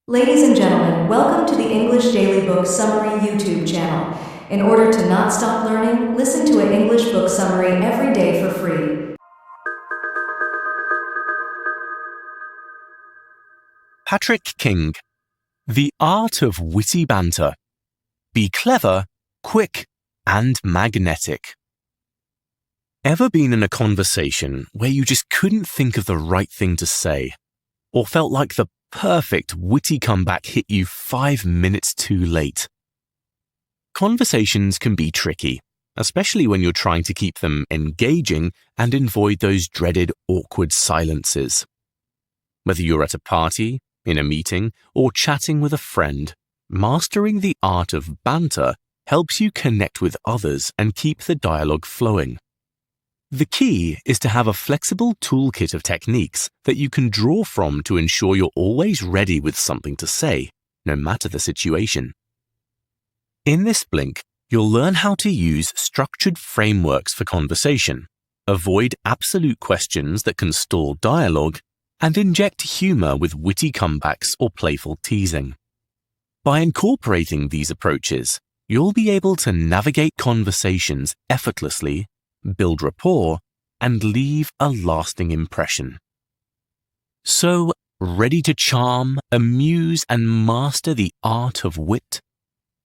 Ladies and gentlemen, welcome to the English Daily Book Summary YouTube channel. In order to not stop learning, listen to an English book summary every day for free. Patrick King, The Art of Witty Banter. Be clever, quick, and magnetic. Ever been in a conversation where you just couldn't think of the right thing to say, or felt like the perfect witty comeback hit you 5 minutes too late? Conversations can be tricky, especially when you're trying to keep them engaging and avoid those dreaded awkward silences. Whether you're at a party, in a meeting, or chatting with a friend, mastering the art of banter helps you connect with others and keep the dialogue flowing. The key is to have a flexible toolkit of techniques that you can draw from to ensure you're always ready with something to say, no matter the situation. In this blink, you'll learn how to use structured frameworks for conversation, avoid absolute questions that can stall dialogue, and inject humor with witty comebacks or playful teasing. By incorporating these approaches, you'll be able to navigate conversations effortlessly, build rapport, and leave a lasting impression. So, ready to charm, amuse, and master the art of wit?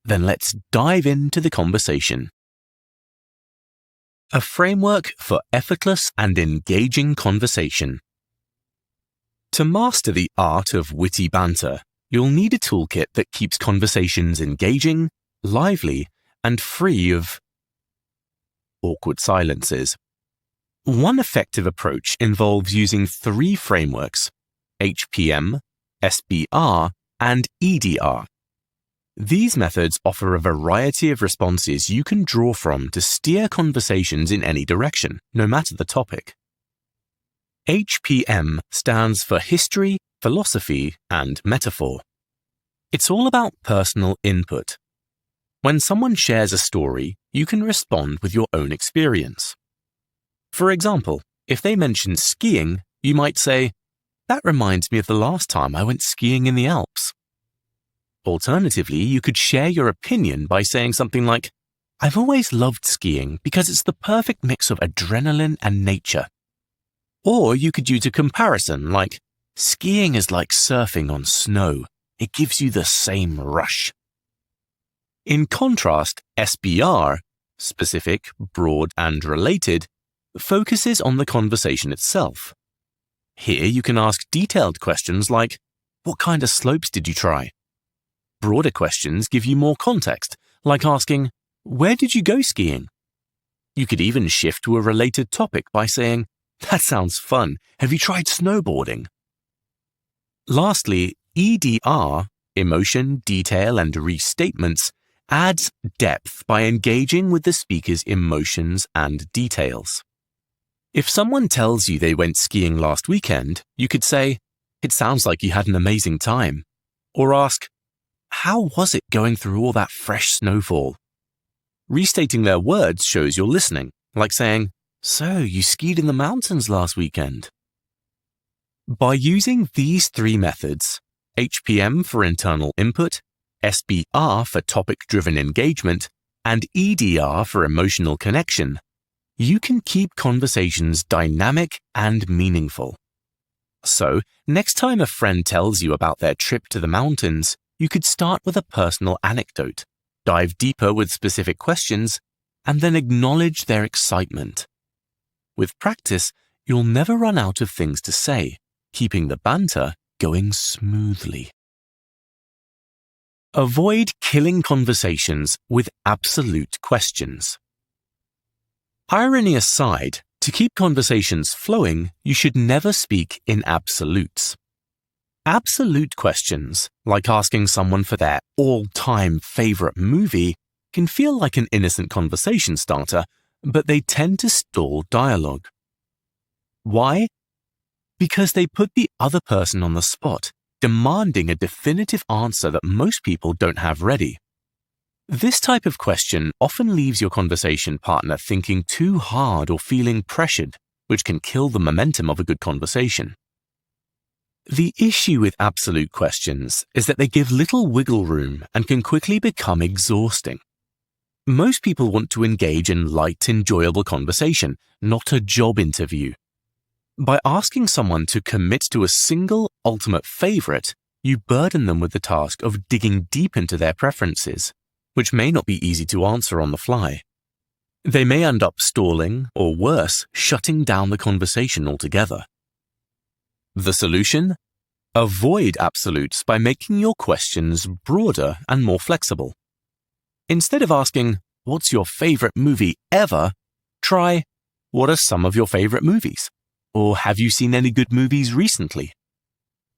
Then let's dive into the conversation. A framework for effortless and engaging conversation. To master the art of witty banter, you'll need a toolkit that keeps conversations engaging, lively, and free of awkward silences. One effective approach involves using 3 frameworks: HPM, SBR, and EDR. These methods offer a variety of responses you can draw from to steer conversations in any direction, no matter the topic. HPM stands for history, philosophy, and metaphor. It's all about personal input. When someone shares a story, you can respond with your own experience. For example, if they mention skiing, you might say, "That reminds me of the last time I went skiing in the Alps." Alternatively, you could share your opinion by saying something like, "I've always loved skiing because it's the perfect mix of adrenaline and nature." Or you could use a comparison like, "Skiing is like surfing on snow. It gives you the same rush." In contrast, SBR, specific, broad, and related, focuses on the conversation itself. Here you can ask detailed questions like, "What kind of slopes did you try?" Broader questions give you more context, like asking, "Where did you go skiing?" You could even shift to a related topic by saying, "That sounds fun. Have you tried snowboarding?" Lastly, EDR, emotion, detail, and restatements, adds depth by engaging with the speaker's emotions and details. If someone tells you they went skiing last weekend, you could say, "It sounds like you had an amazing time." Or ask, "How was it going through all that fresh snowfall?" Restating their words shows you're listening, like saying, "So, you skied in the mountains last weekend?" By using these 3 methods, HPM for internal input, SBR for topic-driven engagement, and EDR for emotional connection, you can keep conversations dynamic and meaningful. So, next time a friend tells you about their trip to the mountains, you could start with a personal anecdote, dive deeper with specific questions, and then acknowledge their excitement. With practice, you'll never run out of things to say, keeping the banter going smoothly. Avoid killing conversations with absolute questions. Irony aside, to keep conversations flowing, you should never speak in absolutes. Absolute questions, like asking someone for their all-time favorite movie, can feel like an innocent conversation starter, but they tend to stall dialogue. Why? Because they put the other person on the spot, demanding a definitive answer that most people don't have ready. This type of question often leaves your conversation partner thinking too hard or feeling pressured, which can kill the momentum of a good conversation. The issue with absolute questions is that they give little wiggle room and can quickly become exhausting. Most people want to engage in light, enjoyable conversation, not a job interview. By asking someone to commit to a single ultimate favorite, you burden them with the task of digging deep into their preferences, which may not be easy to answer on the fly. They may end up stalling, or worse, shutting down the conversation altogether. The solution? Avoid absolutes by making your questions broader and more flexible. Instead of asking, "What's your favorite movie ever?" try, "What are some of your favorite movies?" Or "Have you seen any good movies recently?"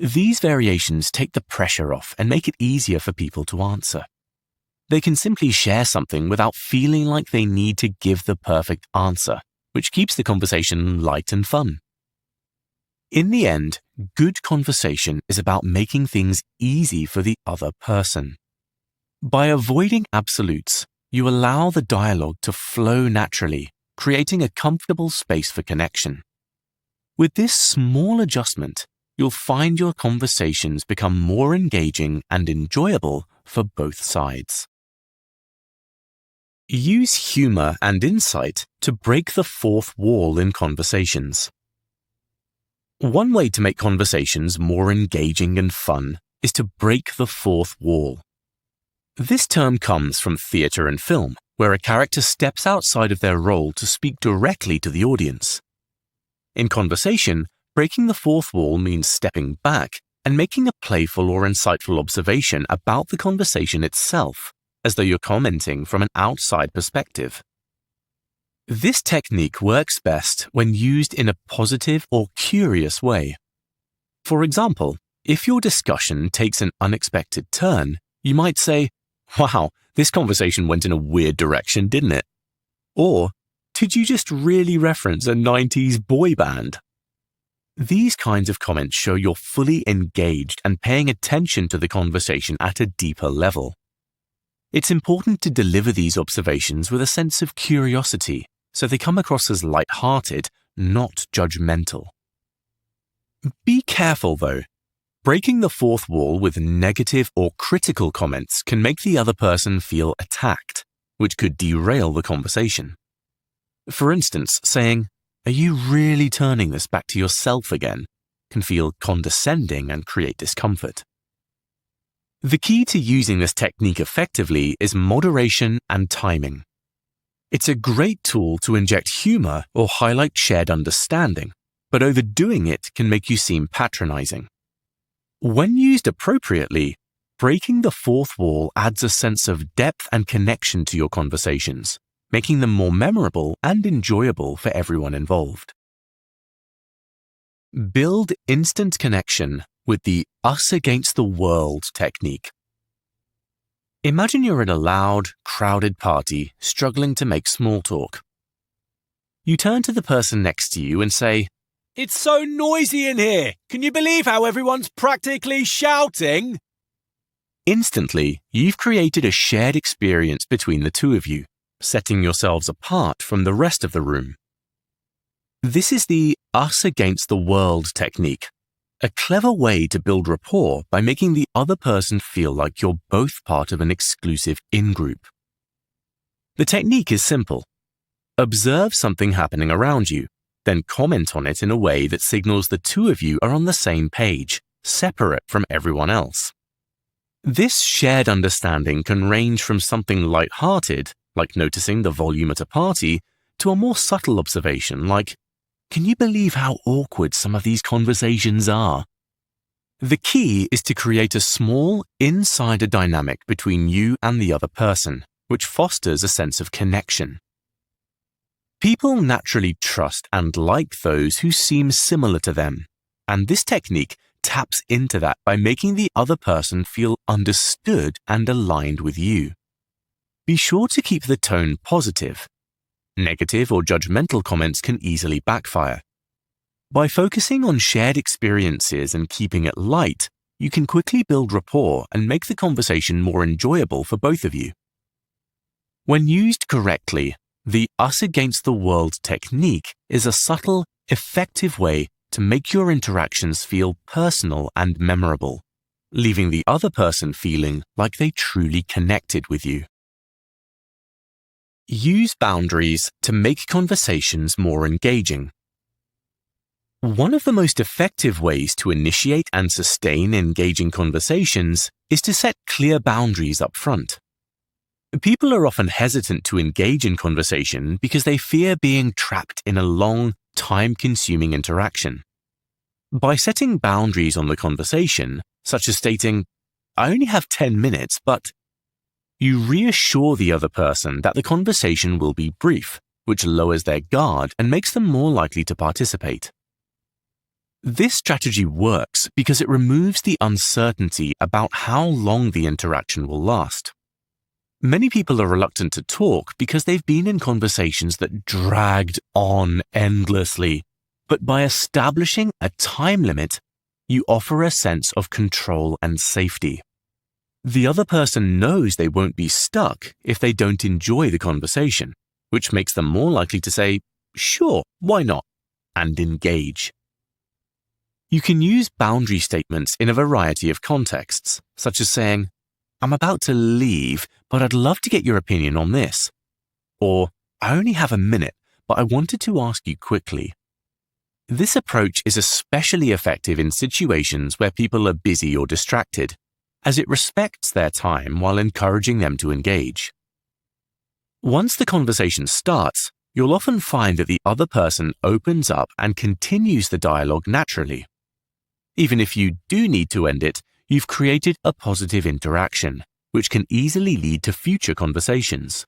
These variations take the pressure off and make it easier for people to answer. They can simply share something without feeling like they need to give the perfect answer, which keeps the conversation light and fun. In the end, good conversation is about making things easy for the other person. By avoiding absolutes, you allow the dialogue to flow naturally, creating a comfortable space for connection. With this small adjustment, you'll find your conversations become more engaging and enjoyable for both sides. Use humor and insight to break the fourth wall in conversations. One way to make conversations more engaging and fun is to break the fourth wall. This term comes from theatre and film, where a character steps outside of their role to speak directly to the audience. In conversation, breaking the fourth wall means stepping back and making a playful or insightful observation about the conversation itself, as though you're commenting from an outside perspective. This technique works best when used in a positive or curious way. For example, if your discussion takes an unexpected turn, you might say, "Wow, this conversation went in a weird direction, didn't it?" Or, "Did you just really reference a 90s boy band?" These kinds of comments show you're fully engaged and paying attention to the conversation at a deeper level. It's important to deliver these observations with a sense of curiosity, so they come across as light-hearted, not judgmental. Be careful, though. Breaking the fourth wall with negative or critical comments can make the other person feel attacked, which could derail the conversation. For instance, saying, "Are you really turning this back to yourself again?" can feel condescending and create discomfort. The key to using this technique effectively is moderation and timing. It's a great tool to inject humor or highlight shared understanding, but overdoing it can make you seem patronizing. When used appropriately, breaking the fourth wall adds a sense of depth and connection to your conversations, making them more memorable and enjoyable for everyone involved. Build instant connection with the us against the world technique. Imagine you're in a loud, crowded party struggling to make small talk. You turn to the person next to you and say, "It's so noisy in here! Can you believe how everyone's practically shouting?" Instantly, you've created a shared experience between the two of you, setting yourselves apart from the rest of the room. This is the us against the world technique, a clever way to build rapport by making the other person feel like you're both part of an exclusive in-group. The technique is simple. Observe something happening around you, then comment on it in a way that signals the two of you are on the same page, separate from everyone else. This shared understanding can range from something light-hearted, like noticing the volume at a party, to a more subtle observation like, "Can you believe how awkward some of these conversations are?" The key is to create a small insider dynamic between you and the other person, which fosters a sense of connection. People naturally trust and like those who seem similar to them, and this technique taps into that by making the other person feel understood and aligned with you. Be sure to keep the tone positive. Negative or judgmental comments can easily backfire. By focusing on shared experiences and keeping it light, you can quickly build rapport and make the conversation more enjoyable for both of you. When used correctly, the us against the world technique is a subtle, effective way to make your interactions feel personal and memorable, leaving the other person feeling like they truly connected with you. Use boundaries to make conversations more engaging. One of the most effective ways to initiate and sustain engaging conversations is to set clear boundaries up front. People are often hesitant to engage in conversation because they fear being trapped in a long, time-consuming interaction. By setting boundaries on the conversation, such as stating, "I only have 10 minutes, but," you reassure the other person that the conversation will be brief, which lowers their guard and makes them more likely to participate. This strategy works because it removes the uncertainty about how long the interaction will last. Many people are reluctant to talk because they've been in conversations that dragged on endlessly, but by establishing a time limit, you offer a sense of control and safety. The other person knows they won't be stuck if they don't enjoy the conversation, which makes them more likely to say, "Sure, why not?" and engage. You can use boundary statements in a variety of contexts, such as saying, "I'm about to leave, but I'd love to get your opinion on this." Or, "I only have a minute, but I wanted to ask you quickly." This approach is especially effective in situations where people are busy or distracted, as it respects their time while encouraging them to engage. Once the conversation starts, you'll often find that the other person opens up and continues the dialogue naturally. Even if you do need to end it, you've created a positive interaction, which can easily lead to future conversations.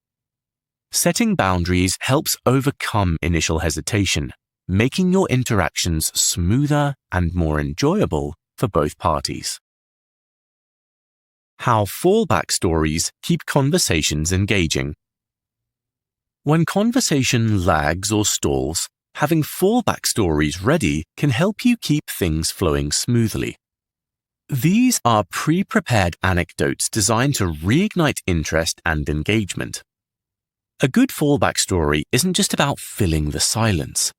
Setting boundaries helps overcome initial hesitation, making your interactions smoother and more enjoyable for both parties. How fallback stories keep conversations engaging. When conversation lags or stalls, having fallback stories ready can help you keep things flowing smoothly. These are pre-prepared anecdotes designed to reignite interest and engagement. A good fallback story isn't just about filling the silence.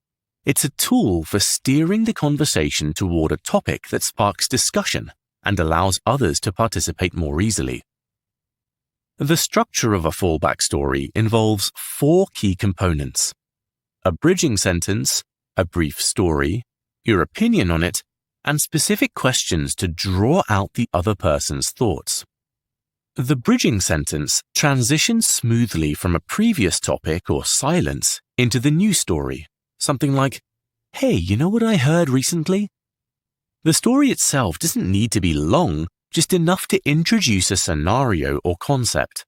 It's a tool for steering the conversation toward a topic that sparks discussion and allows others to participate more easily. The structure of a fallback story involves 4 key components: a bridging sentence, a brief story, your opinion on it, and specific questions to draw out the other person's thoughts. The bridging sentence transitions smoothly from a previous topic or silence into the new story, something like, "Hey, you know what I heard recently?" The story itself doesn't need to be long, just enough to introduce a scenario or concept.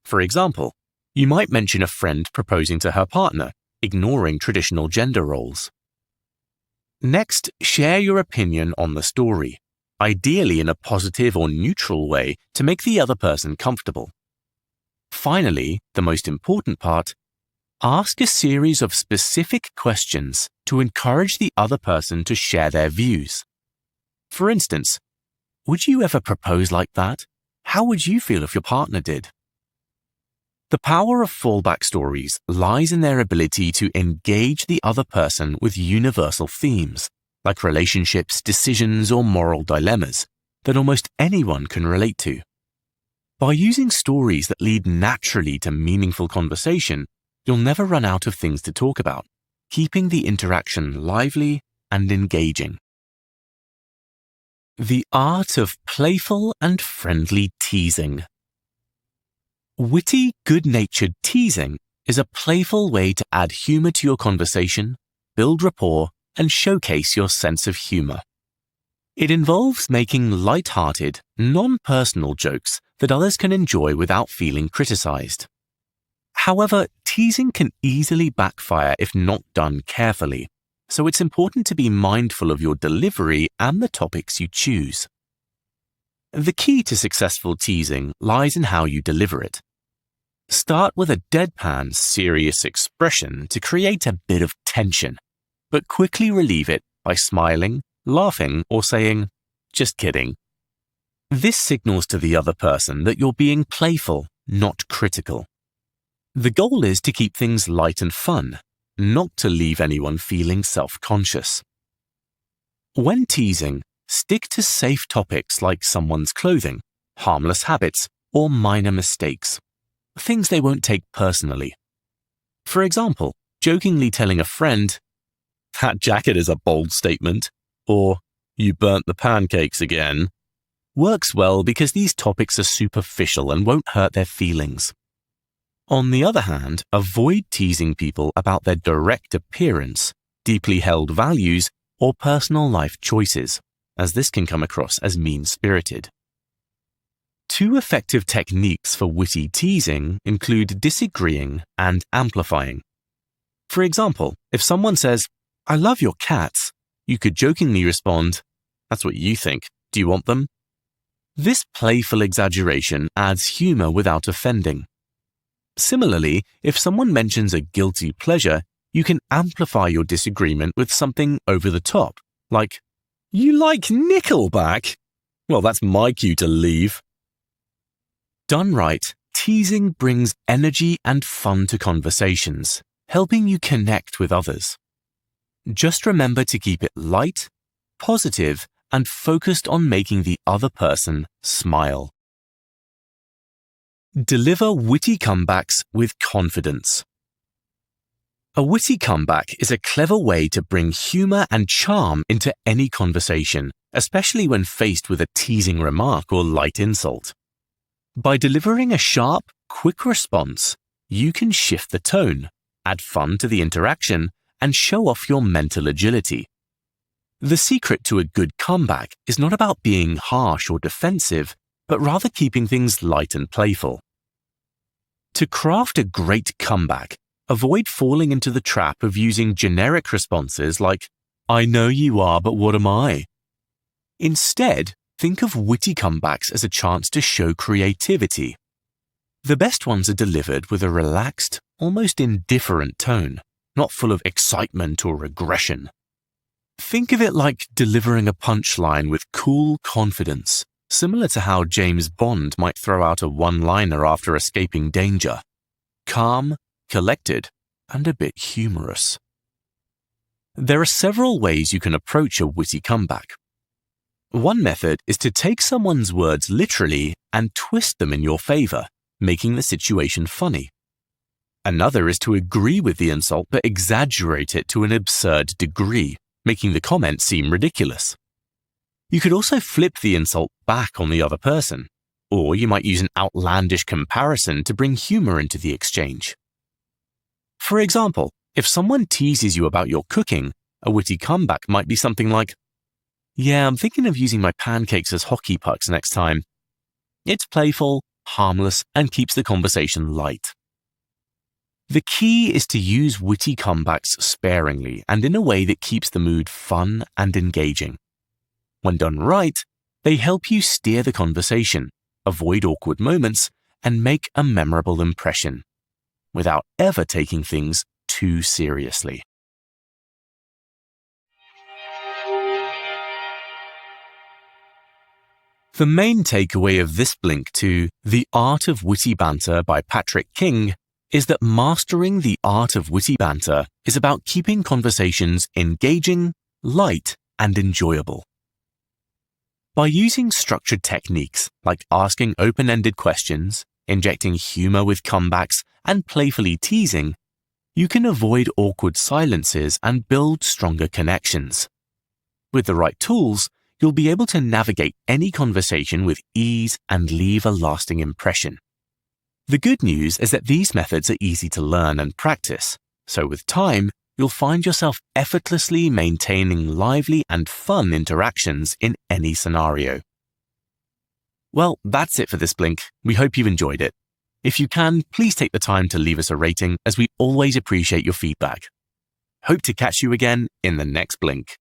For example, you might mention a friend proposing to her partner, ignoring traditional gender roles. Next, share your opinion on the story, ideally in a positive or neutral way to make the other person comfortable. Finally, the most important part, ask a series of specific questions to encourage the other person to share their views. For instance, would you ever propose like that? How would you feel if your partner did? The power of fallback stories lies in their ability to engage the other person with universal themes, like relationships, decisions, or moral dilemmas, that almost anyone can relate to. By using stories that lead naturally to meaningful conversation, you'll never run out of things to talk about, keeping the interaction lively and engaging. The art of playful and friendly teasing. Witty, good-natured teasing is a playful way to add humor to your conversation, build rapport, and showcase your sense of humor. It involves making light-hearted, non-personal jokes that others can enjoy without feeling criticized. However, teasing can easily backfire if not done carefully, so it's important to be mindful of your delivery and the topics you choose. The key to successful teasing lies in how you deliver it. Start with a deadpan, serious expression to create a bit of tension, but quickly relieve it by smiling, laughing, or saying, "Just kidding." This signals to the other person that you're being playful, not critical. The goal is to keep things light and fun, not to leave anyone feeling self-conscious. When teasing, stick to safe topics like someone's clothing, harmless habits, or minor mistakes. Things they won't take personally. For example, jokingly telling a friend, "That jacket is a bold statement," or "You burnt the pancakes again," works well because these topics are superficial and won't hurt their feelings. On the other hand, avoid teasing people about their direct appearance, deeply held values, or personal life choices, as this can come across as mean-spirited. Two effective techniques for witty teasing include disagreeing and amplifying. For example, if someone says, "I love your cats," you could jokingly respond, "That's what you think. Do you want them?" This playful exaggeration adds humor without offending. Similarly, if someone mentions a guilty pleasure, you can amplify your disagreement with something over the top, like, "You like Nickelback? Well, that's my cue to leave." Done right, teasing brings energy and fun to conversations, helping you connect with others. Just remember to keep it light, positive, and focused on making the other person smile. Deliver witty comebacks with confidence. A witty comeback is a clever way to bring humor and charm into any conversation, especially when faced with a teasing remark or light insult. By delivering a sharp, quick response, you can shift the tone, add fun to the interaction, and show off your mental agility. The secret to a good comeback is not about being harsh or defensive, but rather keeping things light and playful. To craft a great comeback, avoid falling into the trap of using generic responses like, "I know you are, but what am I?" Instead, think of witty comebacks as a chance to show creativity. The best ones are delivered with a relaxed, almost indifferent tone, not full of excitement or aggression. Think of it like delivering a punchline with cool confidence, similar to how James Bond might throw out a one-liner after escaping danger. Calm, collected, and a bit humorous. There are several ways you can approach a witty comeback. One method is to take someone's words literally and twist them in your favor, making the situation funny. Another is to agree with the insult but exaggerate it to an absurd degree, making the comment seem ridiculous. You could also flip the insult back on the other person, or you might use an outlandish comparison to bring humor into the exchange. For example, if someone teases you about your cooking, a witty comeback might be something like, "Yeah, I'm thinking of using my pancakes as hockey pucks next time." It's playful, harmless, and keeps the conversation light. The key is to use witty comebacks sparingly and in a way that keeps the mood fun and engaging. When done right, they help you steer the conversation, avoid awkward moments, and make a memorable impression, without ever taking things too seriously. The main takeaway of this link to The Art of Witty Banter by Patrick King is that mastering the art of witty banter is about keeping conversations engaging, light, and enjoyable. By using structured techniques like asking open-ended questions, injecting humor with comebacks, and playfully teasing, you can avoid awkward silences and build stronger connections. With the right tools, you'll be able to navigate any conversation with ease and leave a lasting impression. The good news is that these methods are easy to learn and practice, so with time, you'll find yourself effortlessly maintaining lively and fun interactions in any scenario. Well, that's it for this Blink. We hope you've enjoyed it. If you can, please take the time to leave us a rating, as we always appreciate your feedback. Hope to catch you again in the next Blink.